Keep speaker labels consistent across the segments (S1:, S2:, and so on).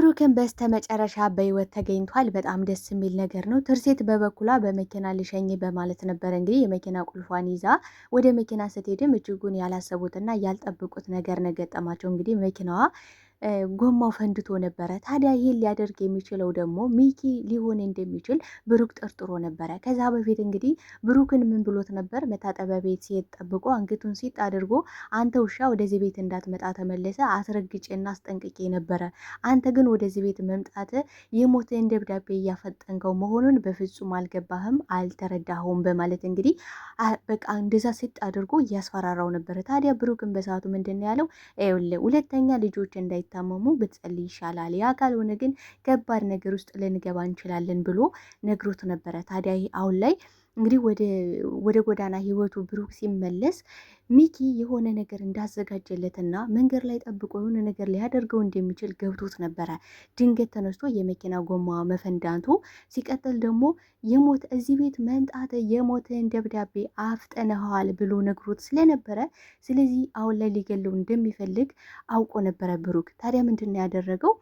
S1: ብሩክን በስተመጨረሻ በህይወት ተገኝቷል። በጣም ደስ የሚል ነገር ነው። ትርሴት በበኩሏ በመኪና ልሸኝ በማለት ነበር እንግዲህ የመኪና ቁልፏን ይዛ ወደ መኪና ስትሄድም እጅጉን ያላሰቡትና ያልጠብቁት ነገር ነገጠማቸው። እንግዲህ መኪናዋ ጎማው ፈንድቶ ነበረ። ታዲያ ይህን ሊያደርግ የሚችለው ደግሞ ሚኪ ሊሆን እንደሚችል ብሩክ ጠርጥሮ ነበረ። ከዛ በፊት እንግዲህ ብሩክን ምን ብሎት ነበር? መታጠቢያ ቤት ሲሄድ ጠብቆ አንገቱን ሲጥ አድርጎ አንተ ውሻ ወደዚህ ቤት እንዳትመጣ ተመለሰ አስረግጬና አስጠንቅቄ ነበረ። አንተ ግን ወደዚህ ቤት መምጣት የሞትን ደብዳቤ እያፈጠንከው መሆኑን በፍጹም አልገባህም፣ አልተረዳኸውም በማለት እንግዲህ በቃ እንደዛ ሲጥ አድርጎ እያስፈራራው ነበረ። ታዲያ ብሩክን በሰዓቱ ምንድን ነው ያለው? ሁለተኛ ልጆች እንዳይታመሙ ብትጸልይ ይሻላል፣ ያ ካልሆነ ግን ከባድ ነገር ውስጥ ልንገባ እንችላለን ብሎ ነግሮት ነበረ። ታዲያ አሁን ላይ እንግዲህ ወደ ጎዳና ህይወቱ ብሩክ ሲመለስ ሚኪ የሆነ ነገር እንዳዘጋጀለትና መንገድ ላይ ጠብቆ የሆነ ነገር ሊያደርገው እንደሚችል ገብቶት ነበረ። ድንገት ተነስቶ የመኪና ጎማ መፈንዳቱ፣ ሲቀጥል ደግሞ የሞት እዚህ ቤት መምጣት የሞትን ደብዳቤ አፍጠነዋል ብሎ ነግሮት ስለነበረ ስለዚህ አሁን ላይ ሊገለው እንደሚፈልግ አውቆ ነበረ ብሩክ። ታዲያ ምንድን ነው ያደረገው?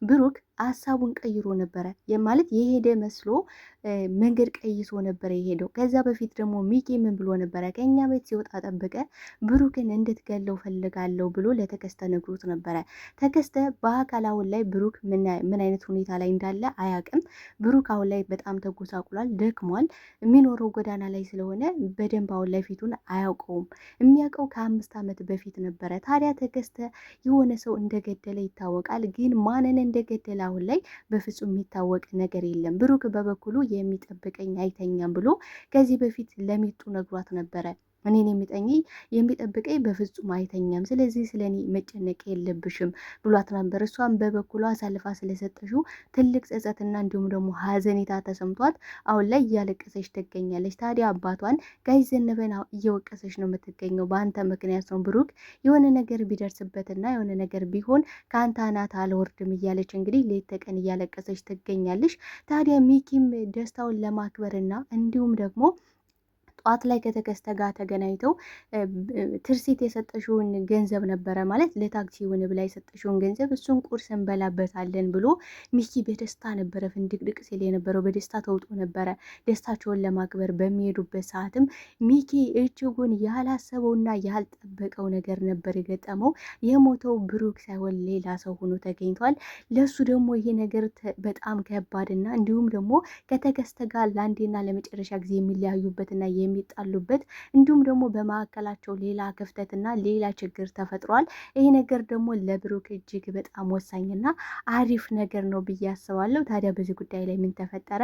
S1: ብሩክ ሀሳቡን ቀይሮ ነበረ ማለት የሄደ መስሎ መንገድ ቀይሶ ነበረ የሄደው። ከዛ በፊት ደግሞ ሚኪ ምን ብሎ ነበረ? ከኛ ቤት ሲወጣ ጠብቀ ብሩክን እንድትገለው ፈልጋለሁ ብሎ ለተከስተ ነግሮት ነበረ። ተከስተ በአካል አሁን ላይ ብሩክ ምን አይነት ሁኔታ ላይ እንዳለ አያውቅም። ብሩክ አሁን ላይ በጣም ተጎሳቁሏል፣ ደክሟል። የሚኖረው ጎዳና ላይ ስለሆነ በደንብ አሁን ላይ ፊቱን አያውቀውም። የሚያውቀው ከ5 ዓመት በፊት ነበረ። ታዲያ ተከስተ የሆነ ሰው እንደገደለ ይታወቃል። ግን ማንን እንደገደለ አሁን ላይ በፍጹም የሚታወቅ ነገር የለም። ብሩክ በበኩሉ የሚጠብቀኝ አይተኛም ብሎ ከዚህ በፊት ለሚጡ ነግሯት ነበረ። እኔን የሚጠብቀኝ በፍጹም አይተኛም፣ ስለዚህ ስለ እኔ መጨነቅ የለብሽም ብሏት ነበር። እሷም በበኩሏ አሳልፋ ስለሰጠሽው ትልቅ ጸጸትና እንዲሁም ደግሞ ሀዘኔታ ተሰምቷት አሁን ላይ እያለቀሰች ትገኛለች። ታዲያ አባቷን ጋሽ ዘነበን እየወቀሰች ነው የምትገኘው። በአንተ ምክንያት ነው ብሩክ የሆነ ነገር ቢደርስበትና የሆነ ነገር ቢሆን ከአንተ አናት አልወርድም እያለች እንግዲህ ሌት ተቀን እያለቀሰች ትገኛለች። ታዲያ ሚኪም ደስታውን ለማክበርና እንዲሁም ደግሞ ጧት ላይ ከተከስተ ጋር ተገናኝተው ትርሲት የሰጠሽውን ገንዘብ ነበረ ማለት ለታክሲ ሆነ ብላ የሰጠሽውን ገንዘብ እሱን ቁርስ እንበላበታለን ብሎ ሚኪ በደስታ ነበረ ፍንድቅድቅ ሲል የነበረው፣ በደስታ ተውጦ ነበረ። ደስታቸውን ለማክበር በሚሄዱበት ሰዓትም ሚኪ እጅጉን ያላሰበውና ያልጠበቀው ነገር ነበር የገጠመው። የሞተው ብሩክ ሳይሆን ሌላ ሰው ሆኖ ተገኝቷል። ለሱ ደግሞ ይሄ ነገር በጣም ከባድና እንዲሁም ደግሞ ከተከስተ ጋር ለአንዴና ለመጨረሻ ጊዜ የሚለያዩበትና የሚጣሉበት እንዲሁም ደግሞ በመካከላቸው ሌላ ክፍተትና ሌላ ችግር ተፈጥሯል። ይሄ ነገር ደግሞ ለብሩክ እጅግ በጣም ወሳኝና አሪፍ ነገር ነው ብዬ አስባለሁ። ታዲያ በዚህ ጉዳይ ላይ ምን ተፈጠረ?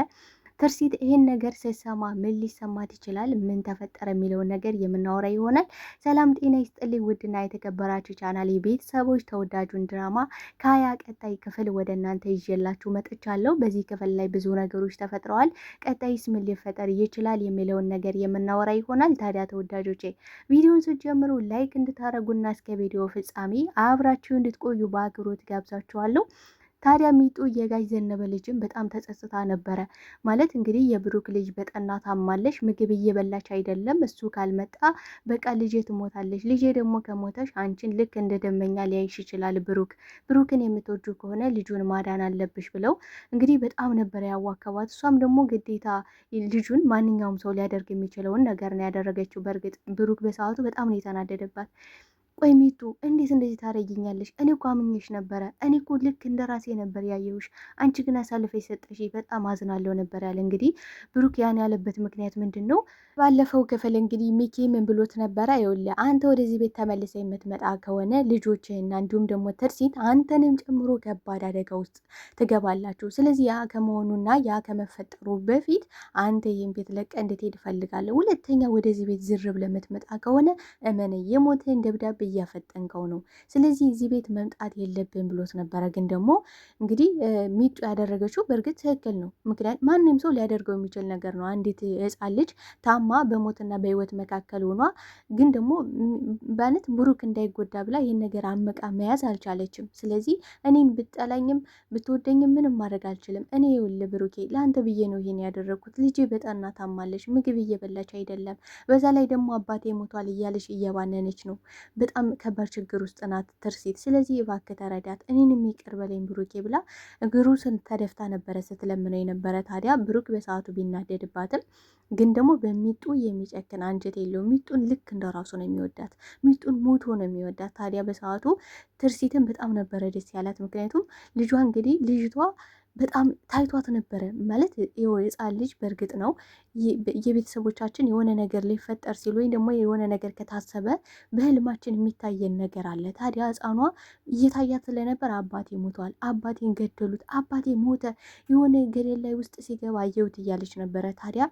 S1: ትርሲት ይሄን ነገር ስትሰማ ምን ሊሰማት ይችላል? ምን ተፈጠረ የሚለውን ነገር የምናወራ ይሆናል። ሰላም ጤና ይስጥልኝ ውድና የተከበራችሁ ቻናል ቤተሰቦች፣ ተወዳጁን ድራማ ከ20 ቀጣይ ክፍል ወደ እናንተ ይዤላችሁ መጥቻለሁ። በዚህ ክፍል ላይ ብዙ ነገሮች ተፈጥረዋል። ቀጣይስ ምን ሊፈጠር ይችላል የሚለውን ነገር የምናወራ ይሆናል። ታዲያ ተወዳጆቼ ቪዲዮን ስትጀምሩ ላይክ እንድታደርጉና እስከ ቪዲዮ ፍጻሜ አብራችሁ እንድትቆዩ በአክብሮት ጋብዛችኋለሁ። ታዲያ ሚጡ የጋሽ ዘነበ ልጅም በጣም ተጸጽታ ነበረ። ማለት እንግዲህ የብሩክ ልጅ በጠና ታማለች፣ ምግብ እየበላች አይደለም። እሱ ካልመጣ በቃ ልጄ ትሞታለች፣ ልጄ ደግሞ ከሞተሽ አንቺን ልክ እንደ ደመኛ ሊያይሽ ይችላል። ብሩክን የምትወጁ ከሆነ ልጁን ማዳን አለብሽ ብለው እንግዲህ በጣም ነበረ ያዋከባት። እሷም ደግሞ ግዴታ ልጁን ማንኛውም ሰው ሊያደርግ የሚችለውን ነገር ነው ያደረገችው። በእርግጥ ብሩክ በሰዓቱ በጣም ነው የተናደደባት። ቆይ ሚጡ እንዴት እንደዚህ ታደርጊኛለሽ? እኔ እኮ አምኜሽ ነበረ። እኔ እኮ ልክ እንደ ራሴ ነበር ያየሁሽ። አንቺ ግን አሳልፈሽ ሰጠሽ። በጣም አዝናለሁ ነበር ያለ። እንግዲህ ብሩክ ያን ያለበት ምክንያት ምንድን ነው? ባለፈው ክፍል እንግዲህ ሚኪ ምን ብሎት ነበረ? ይኸውልህ አንተ ወደዚህ ቤት ተመልሰ የምትመጣ ከሆነ ልጆችህና እንዲሁም ደግሞ ትርሲት አንተንም ጨምሮ ከባድ አደጋ ውስጥ ትገባላችሁ። ስለዚህ ያ ከመሆኑና ያ ከመፈጠሩ በፊት አንተ ይህን ቤት ለቀ እንድትሄድ እፈልጋለሁ። ሁለተኛ ወደዚህ ቤት ዝር ብለህ የምትመጣ ከሆነ እመነ የሞትህን ደብዳቤ እያፈጠንከው ነው። ስለዚህ እዚህ ቤት መምጣት የለብን ብሎት ነበረ። ግን ደግሞ እንግዲህ ሚጡ ያደረገችው በእርግጥ ትክክል ነው። ምክንያት ማንም ሰው ሊያደርገው የሚችል ነገር ነው። አንዲት ሕፃን ልጅ ታማ በሞትና በህይወት መካከል ሆኗ ግን ደግሞ በእውነት ብሩክ እንዳይጎዳ ብላ ይህን ነገር አመቃ መያዝ አልቻለችም። ስለዚህ እኔን ብጠላኝም ብትወደኝም ምንም ማድረግ አልችልም። እኔ ይኸውልህ ብሩኬ ለአንተ ብዬ ነው ይሄን ያደረግኩት። ልጄ በጠና ታማለች፣ ምግብ እየበላች አይደለም። በዛ ላይ ደግሞ አባቴ ሞቷል እያለች እየባነነች ነው። በጣም ከባድ ችግር ውስጥ ናት ትርሲት። ስለዚህ እባክህ ተረዳት፣ እኔንም ይቅር በለኝ ብሩኬ ብላ እግሩ ተደፍታ ነበረ ስትለምነው የነበረ። ታዲያ ብሩክ በሰዓቱ ቢናደድባትም ግን ደግሞ በሚጡ የሚጨክን አንጀት የለውም። ሚጡን ልክ እንደ ራሱ ነው የሚወዳት። ሚጡን ሞቶ ነው የሚወዳት። ታዲያ በሰዓቱ ትርሲትን በጣም ነበረ ደስ ያላት። ምክንያቱም ልጇ እንግዲህ ልጅቷ በጣም ታይቷት ነበረ ማለት የህፃን ልጅ በእርግጥ ነው የቤተሰቦቻችን የሆነ ነገር ሊፈጠር ሲል ወይም ደግሞ የሆነ ነገር ከታሰበ በህልማችን የሚታየን ነገር አለ። ታዲያ ህፃኗ እየታያት ስለነበር አባቴ ሞቷል፣ አባቴን ገደሉት፣ አባቴ ሞተ፣ የሆነ ገደል ላይ ውስጥ ሲገባ አየሁት እያለች ነበረ። ታዲያ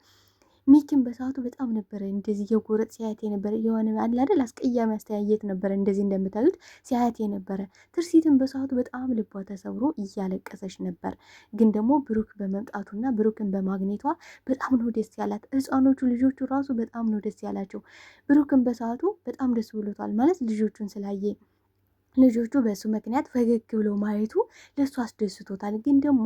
S1: ሚኪን በሰዓቱ በጣም ነበረ እንደዚህ የጎረጥ ሲያየት የነበረ የሆነ አለ አይደል አስቀያሚ አስተያየት ነበረ እንደዚህ እንደምታዩት ሲያየት የነበረ። ትርሲትን በሰዓቱ በጣም ልቧ ተሰብሮ እያለቀሰች ነበር። ግን ደግሞ ብሩክ በመምጣቱና ብሩክን በማግኘቷ በጣም ነው ደስ ያላት። ህፃኖቹ ልጆቹ ራሱ በጣም ነው ደስ ያላቸው። ብሩክን በሰዓቱ በጣም ደስ ብሎታል ማለት ልጆቹን ስላየ ልጆቹ በሱ ምክንያት ፈገግ ብሎ ማየቱ ለሱ አስደስቶታል። ግን ደግሞ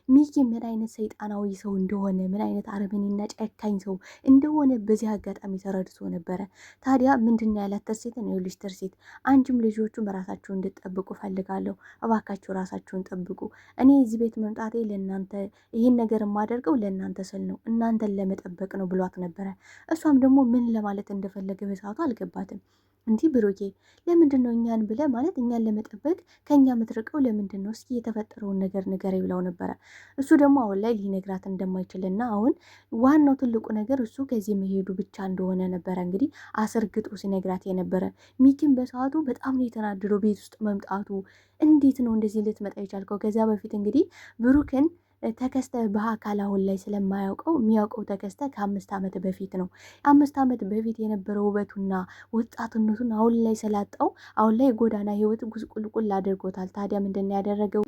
S1: ሚኪ ምን አይነት ሰይጣናዊ ሰው እንደሆነ ምን አይነት አረመኔና ጨካኝ ሰው እንደሆነ በዚህ አጋጣሚ ተረድቶ ነበረ። ታዲያ ምንድን ነው ያላት ትርሲትን፣ ይኸውልሽ ትርሲት፣ አንቺም ልጆቹን በራሳችሁ እንድጠብቁ ፈልጋለሁ። እባካችሁ ራሳችሁን ጠብቁ። እኔ እዚህ ቤት መምጣቴ ለእናንተ ይህን ነገር የማደርገው ለእናንተ ስል ነው፣ እናንተን ለመጠበቅ ነው ብሏት ነበረ። እሷም ደግሞ ምን ለማለት እንደፈለገ በሰዓቱ አልገባትም። እንዲህ ብሩኬ ለምንድን ነው እኛን ብለ ማለት እኛን ለመጠበቅ ከእኛ የምትርቀው ለምንድን ነው? እስኪ የተፈጠረውን ነገር ንገረኝ ብለው ነበረ። እሱ ደግሞ አሁን ላይ ሊነግራት እንደማይችልና አሁን ዋናው ትልቁ ነገር እሱ ከዚህ መሄዱ ብቻ እንደሆነ ነበረ እንግዲህ አስረግጦ ሲነግራት የነበረ። ሚኪን በሰዓቱ በጣም ነው የተናደደው ቤት ውስጥ መምጣቱ። እንዴት ነው እንደዚህ ልትመጣ የቻልከው? ከዚያ በፊት እንግዲህ ብሩክን ተከስተ በአካል አሁን ላይ ስለማያውቀው የሚያውቀው ተከስተ ከ5 ዓመት በፊት ነው። 5 ዓመት በፊት የነበረው ውበቱና ወጣትነቱን አሁን ላይ ስላጣው አሁን ላይ የጎዳና ህይወት ጉስቁልቁል አድርጎታል። ታዲያ ምንድን ያደረገው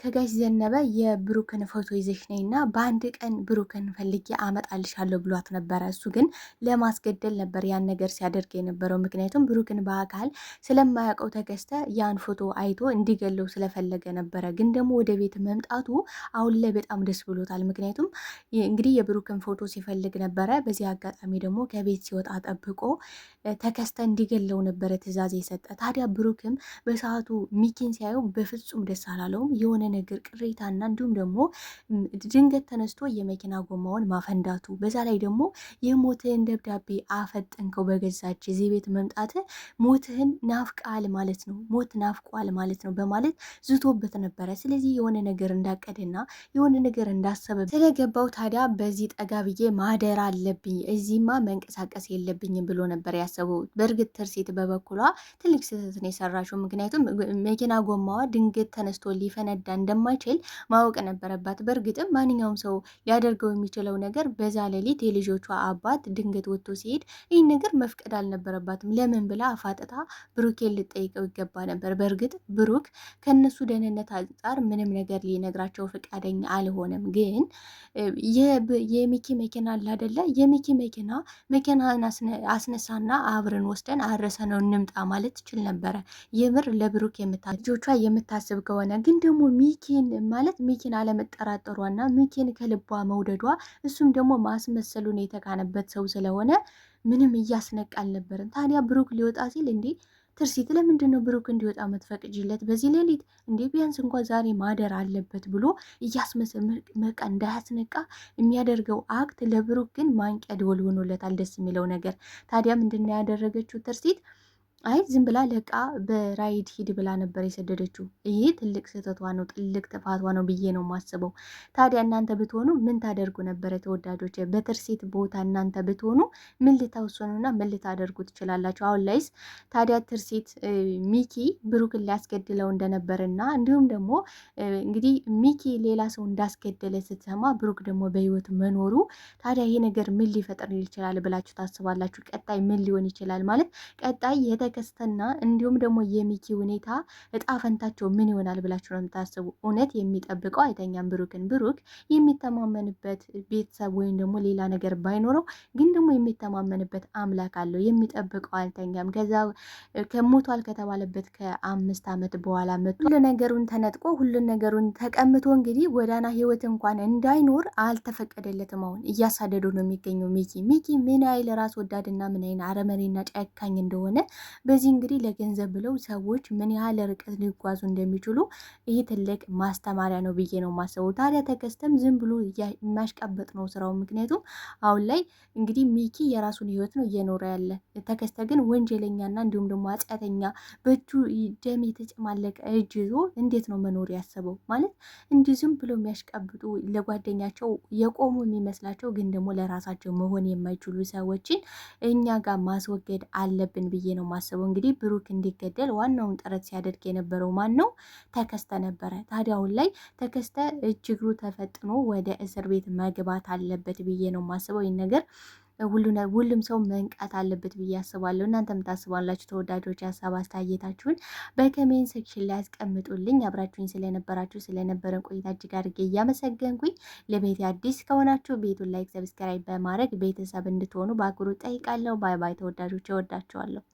S1: ከጋሽ ዘነበ የብሩክን ፎቶ ይዘሽ ነይና በአንድ ቀን ብሩክን ፈልጌ አመጣልሻለሁ ብሏት ነበረ። እሱ ግን ለማስገደል ነበር ያን ነገር ሲያደርግ የነበረው። ምክንያቱም ብሩክን በአካል ስለማያውቀው ተከስተ ያን ፎቶ አይቶ እንዲገለው ስለፈለገ ነበረ። ግን ደግሞ ወደ ቤት መምጣቱ አሁን ላይ በጣም ደስ ብሎታል። ምክንያቱም እንግዲህ የብሩክን ፎቶ ሲፈልግ ነበረ። በዚህ አጋጣሚ ደግሞ ከቤት ሲወጣ ጠብቆ ተከስተ እንዲገለው ነበረ ትዕዛዝ የሰጠ። ታዲያ ብሩክም በሰዓቱ ሚኪን ሲያየው በፍጹም ደስ አላለውም። የሆነ ነገር ቅሬታና እንዲሁም ደግሞ ድንገት ተነስቶ የመኪና ጎማውን ማፈንዳቱ፣ በዛ ላይ ደግሞ የሞትህን ደብዳቤ አፈጠንከው በገዛች እዚህ ቤት መምጣት ሞትህን ናፍቃል ማለት ነው፣ ሞት ናፍቋል ማለት ነው በማለት ዝቶበት ነበረ። ስለዚህ የሆነ ነገር እንዳቀደና የሆነ ነገር እንዳሰበ ስለገባው ታዲያ በዚህ ጠጋ ብዬ ማደር አለብኝ፣ እዚህማ መንቀሳቀስ የለብኝም ብሎ ነበር ያሰበው። በእርግጥ ትርሲት በበኩሏ ትልቅ ስህተት ነው የሰራችው። ምክንያቱም መኪና ጎማዋ ድንገት ተነስቶ ሊፈነዳ እንደማይችል ማወቅ ነበረባት። በእርግጥም ማንኛውም ሰው ሊያደርገው የሚችለው ነገር በዛ ሌሊት የልጆቿ አባት ድንገት ወጥቶ ሲሄድ ይህን ነገር መፍቀድ አልነበረባትም። ለምን ብላ አፋጥታ ብሩኬን ልጠይቀው ይገባ ነበር። በእርግጥ ብሩክ ከነሱ ደህንነት አንጻር ምንም ነገር ሊነግራቸው ፈቃደኛ አልሆነም። ግን የሚኪ መኪና አለ አይደለ? የሚኪ መኪና አስነሳና አብረን ወስደን አረሰነው እንምጣ ማለት ትችል ነበረ። የምር ለብሩክ ልጆቿ የምታስብ ከሆነ ግን ደግሞ ሚኪን አለመጠራጠሯና ሚኪን ከልቧ መውደዷ እሱም ደግሞ ማስመሰሉን የተካነበት ሰው ስለሆነ ምንም እያስነቃ አልነበርም። ታዲያ ብሩክ ሊወጣ ሲል እንዴ ትርሲት ለምንድን ነው ብሩክ እንዲወጣ መትፈቅጅለት በዚህ ሌሊት? እንዴ ቢያንስ እንኳ ዛሬ ማደር አለበት ብሎ እያስመሰል መቃ እንዳያስነቃ የሚያደርገው አክት ለብሩክ ግን ማንቂያ ደወል ሆኖለታል። ደስ የሚለው ነገር ታዲያ ምንድን ነው ያደረገችው ትርሲት? አይ ዝም ብላ ለቃ በራይድ ሂድ ብላ ነበር የሰደደችው። ይሄ ትልቅ ስህተቷ ነው፣ ትልቅ ጥፋቷ ነው ብዬ ነው የማስበው። ታዲያ እናንተ ብትሆኑ ምን ታደርጉ ነበረ? ተወዳጆች በትርሲት ቦታ እናንተ ብትሆኑ ምን ልታወሰኑና ምን ልታደርጉ ትችላላችሁ? አሁን ላይስ ታዲያ ትርሲት ሚኪ ብሩክን ሊያስገድለው እንደነበርና እንዲሁም ደግሞ እንግዲህ ሚኪ ሌላ ሰው እንዳስገደለ ስትሰማ ብሩክ ደግሞ በህይወት መኖሩ ታዲያ ይሄ ነገር ምን ሊፈጥር ይችላል ብላችሁ ታስባላችሁ? ቀጣይ ምን ሊሆን ይችላል ማለት ቀጣይ የተከስተና እንዲሁም ደግሞ የሚኪ ሁኔታ እጣ ፈንታቸው ምን ይሆናል ብላችሁ ነው የምታስቡ? እውነት የሚጠብቀው አይተኛም ብሩክን። ብሩክ የሚተማመንበት ቤተሰብ ወይም ደግሞ ሌላ ነገር ባይኖረው ግን ደግሞ የሚተማመንበት አምላክ አለው። የሚጠብቀው አልተኛም። ከዛ ከሞቷል ከተባለበት ከ5 ዓመት በኋላ መጥቶ ሁሉ ነገሩን ተነጥቆ ሁሉን ነገሩን ተቀምቶ እንግዲህ ጎዳና ህይወት እንኳን እንዳይኖር አልተፈቀደለትም። አሁን እያሳደዱ ነው የሚገኘው ሚኪ ምን አይል ራስ ወዳድና ምን አይል አረመኔና ጨካኝ እንደሆነ በዚህ እንግዲህ ለገንዘብ ብለው ሰዎች ምን ያህል ርቀት ሊጓዙ እንደሚችሉ ይህ ትልቅ ማስተማሪያ ነው ብዬ ነው የማስበው። ታዲያ ተከስተም ዝም ብሎ የሚያሽቃበጥ ነው ስራው። ምክንያቱም አሁን ላይ እንግዲህ ሚኪ የራሱን ህይወት ነው እየኖረ ያለ፣ ተከስተ ግን ወንጀለኛና እንዲሁም ደግሞ አጽያተኛ በእጁ ደም የተጨማለቀ እጅ ይዞ እንዴት ነው መኖር ያሰበው? ማለት እንዲህ ዝም ብሎ የሚያሽቃብጡ ለጓደኛቸው የቆሙ የሚመስላቸው ግን ደግሞ ለራሳቸው መሆን የማይችሉ ሰዎችን እኛ ጋር ማስወገድ አለብን ብዬ ነው ማስበው። እንግዲህ ብሩክ እንዲገደል ዋናውን ጥረት ሲያደርግ የነበረው ማን ነው? ተከስተ ነበረ። ታዲያ አሁን ላይ ተከስተ እጅግሩ ተፈጥኖ ወደ እስር ቤት መግባት አለበት ብዬ ነው ማስበው። ይህን ነገር ሁሉም ሰው መንቃት አለበት ብዬ አስባለሁ። እናንተም ታስባላችሁ? ተወዳጆች ሀሳብ አስተያየታችሁን በኮሜንት ሴክሽን ላይ ያስቀምጡልኝ። አብራችሁኝ ስለነበረን ቆይታ እጅግ አድርጌ እያመሰገንኩኝ ለቤት አዲስ ከሆናችሁ ቤቱን ላይክ፣ ሰብስክራይብ በማድረግ ቤተሰብ እንድትሆኑ በአክብሮት ጠይቃለሁ። ባይ ባይ ተወዳጆች፣ እወዳችኋለሁ።